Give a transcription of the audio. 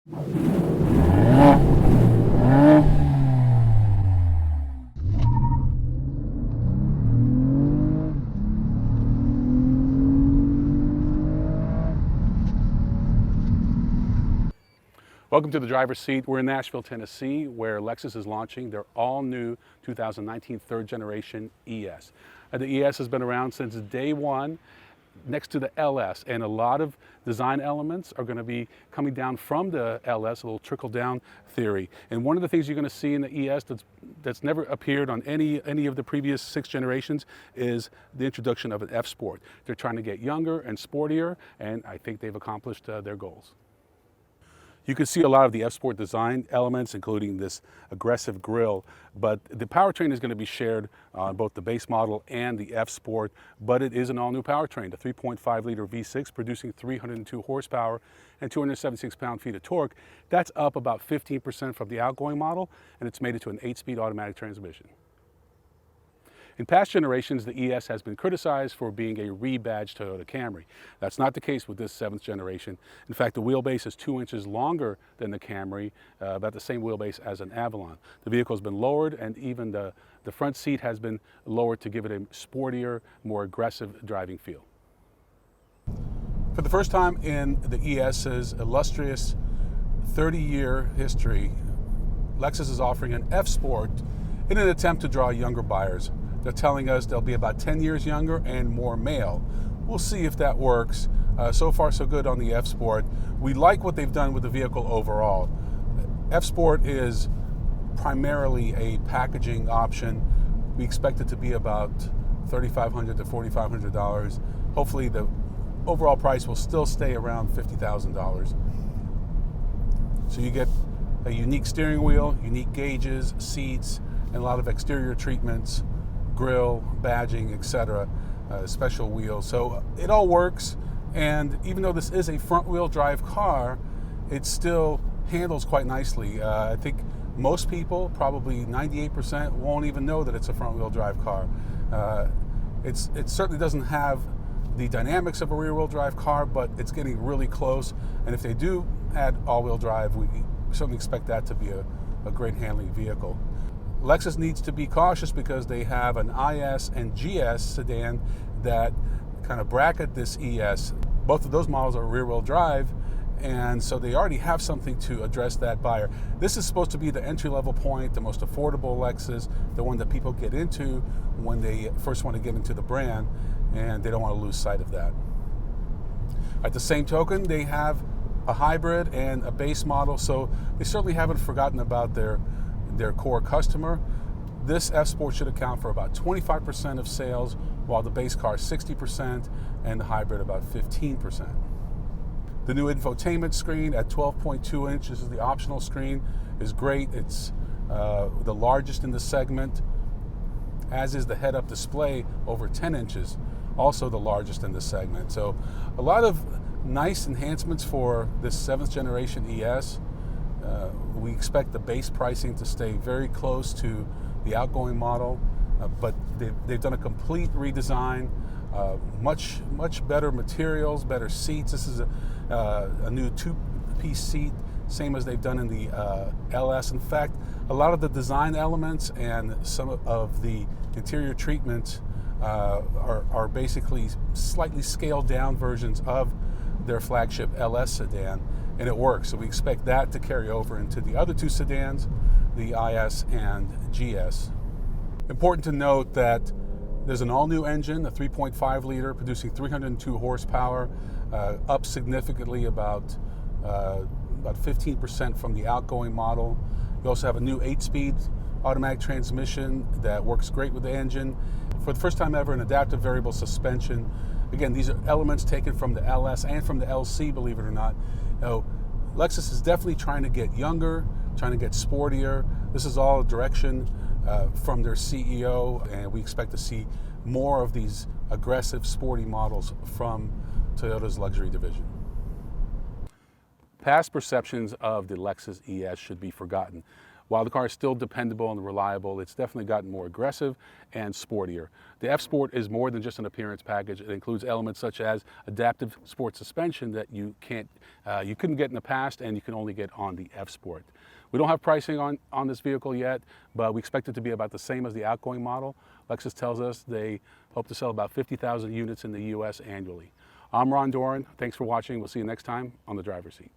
Welcome to the driver's seat. We're in Nashville, Tennessee, where Lexus is launching their all-new 2019 third generation ES. The ES has been around since day one, next to the LS, and a lot of design elements are going to be coming down from the LS, a little trickle-down theory. And one of the things you're going to see in the ES that's never appeared on any of the previous 6 generations is the introduction of an F Sport. They're trying to get younger and sportier, and I think they've accomplished their goals. You can see a lot of the F Sport design elements, including this aggressive grille, but the powertrain is going to be shared on both the base model and the F Sport, but it is an all-new powertrain, the 3.5-liter V6 producing 302 horsepower and 276 pound-feet of torque. That's up about 15% from the outgoing model, and it's made it to an 8-speed automatic transmission. In past generations, the ES has been criticized for being a rebadged Toyota Camry. That's not the case with this 7th generation. In fact, the wheelbase is 2 inches longer than the Camry, about the same wheelbase as an Avalon. The vehicle has been lowered, and even the front seat has been lowered to give it a sportier, more aggressive driving feel. For the first time in the ES's illustrious 30-year history, Lexus is offering an F Sport in an attempt to draw younger buyers. They're telling us they'll be about 10 years younger and more male. We'll see if that works. So far, so good on the F Sport. We like what they've done with the vehicle overall. F Sport is primarily a packaging option. We expect it to be about $3,500 to $4,500. Hopefully, the overall price will still stay around $50,000. So you get a unique steering wheel, unique gauges, seats, and a lot of exterior treatments, grille, badging, etc., special wheels. So it all works, and even though this is a front-wheel drive car, it still handles quite nicely. I think most people, probably 98%, won't even know that it's a front-wheel drive car. It certainly doesn't have the dynamics of a rear-wheel drive car, but it's getting really close, and if they do add all-wheel drive, we certainly expect that to be a great handling vehicle. Lexus needs to be cautious because they have an IS and GS sedan that kind of bracket this ES. Both of those models are rear-wheel drive, and so they already have something to address that buyer. This is supposed to be the entry-level point, the most affordable Lexus, the one that people get into when they first want to get into the brand, and they don't want to lose sight of that. At the same token, they have a hybrid and a base model, so they certainly haven't forgotten about their core customer. This F Sport should account for about 25% of sales, while the base car is 60% and the hybrid about 15%. The new infotainment screen at 12.2 inches, is the optional screen, is great. It's the largest in the segment, as is the head-up display over 10 inches, also the largest in the segment. So a lot of nice enhancements for this 7th generation ES. We expect the base pricing to stay very close to the outgoing model, but they've done a complete redesign, much better materials, better seats. This is a new 2-piece seat, same as they've done in the LS. In fact, a lot of the design elements and some of the interior treatments are basically slightly scaled down versions of their flagship LS sedan, and it works. So we expect that to carry over into the other 2 sedans, the IS and GS. Important to note that there's an all-new engine, a 3.5-liter, producing 302 horsepower, up significantly about 15% from the outgoing model. You also have a new 8-speed automatic transmission that works great with the engine. For the first time ever, an adaptive variable suspension. Again, these are elements taken from the LS and from the LC, believe it or not. Lexus is definitely trying to get younger, trying to get sportier. This is all a direction from their CEO, and we expect to see more of these aggressive, sporty models from Toyota's luxury division. Past perceptions of the Lexus ES should be forgotten. while the car is still dependable and reliable, it's definitely gotten more aggressive and sportier. The F Sport is more than just an appearance package. It includes elements such as adaptive sport suspension that you couldn't get in the past, and you can only get on the F Sport. We don't have pricing on this vehicle yet, but we expect it to be about the same as the outgoing model. Lexus tells us they hope to sell about 50,000 units in the US annually. I'm Ron Doran. Thanks for watching. We'll see you next time on The Driver's Seat.